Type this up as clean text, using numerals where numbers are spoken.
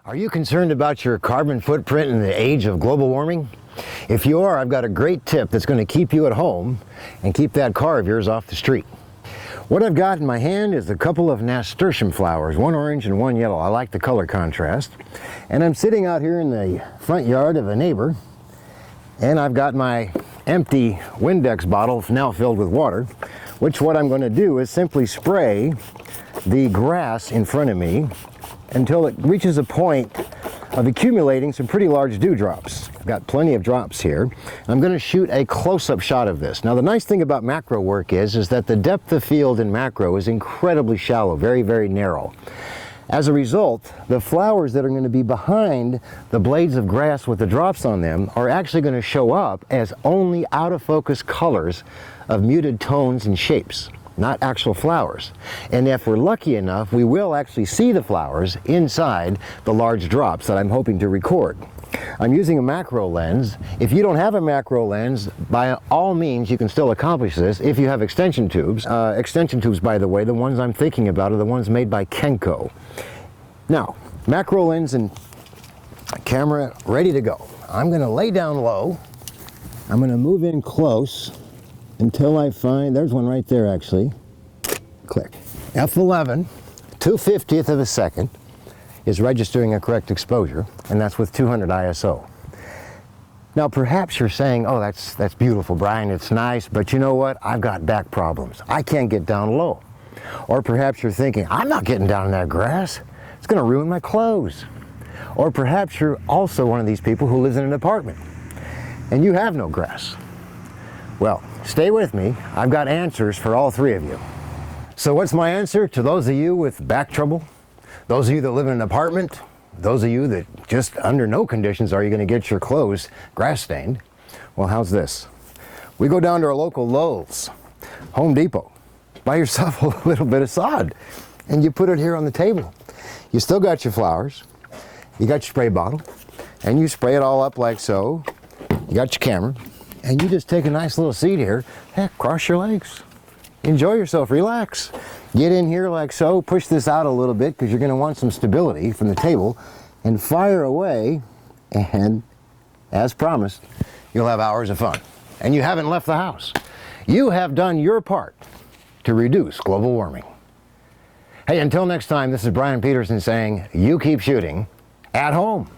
Are you concerned about your carbon footprint in the age of global warming? If you are, I've got a great tip that's going to keep you at home and keep that car of yours off the street. What I've got in my hand is a couple of nasturtium flowers, one orange and one yellow. I like the color contrast. And I'm sitting out here in the front yard of a neighbor, and I've got my empty Windex bottle now filled with water, which what I'm going to do is simply spray the grass in front of me until it reaches a point of accumulating some pretty large dewdrops. I've got plenty of drops here. I'm going to shoot a close-up shot of this. Now the nice thing about macro work is that the depth of field in macro is incredibly shallow, very, very narrow. As a result, the flowers that are going to be behind the blades of grass with the drops on them are actually going to show up as only out-of-focus colors of muted tones and shapes, not actual flowers. And if we're lucky enough, we will actually see the flowers inside the large drops that I'm hoping to record. I'm using a macro lens. If you don't have a macro lens, by all means you can still accomplish this if you have extension tubes. Extension tubes, by the way, the ones I'm thinking about are the ones made by Kenko. Now, macro lens and camera ready to go. I'm going to lay down low. I'm going to move in close until I find, there's one right there actually, click. F11, 2/50th of a second is registering a correct exposure, and that's with 200 ISO. Now perhaps you're saying, oh, that's beautiful, Brian, it's nice, but you know what, I've got back problems. I can't get down low. Or perhaps you're thinking, I'm not getting down in that grass, it's going to ruin my clothes. Or perhaps you're also one of these people who lives in an apartment and you have no grass. Well, stay with me. I've got answers for all three of you. So what's my answer to those of you with back trouble? Those of you that live in an apartment? Those of you that just under no conditions are you going to get your clothes grass stained? Well, how's this? We go down to our local Lowe's, Home Depot, buy yourself a little bit of sod, and you put it here on the table. You still got your flowers, you got your spray bottle, and you spray it all up like so. You got your camera. And you just take a nice little seat here, heck, cross your legs, enjoy yourself, relax. Get in here like so, push this out a little bit because you're going to want some stability from the table, and fire away, and as promised, you'll have hours of fun. And you haven't left the house. You have done your part to reduce global warming. Hey, until next time, this is Bryan Peterson saying, you keep shooting at home.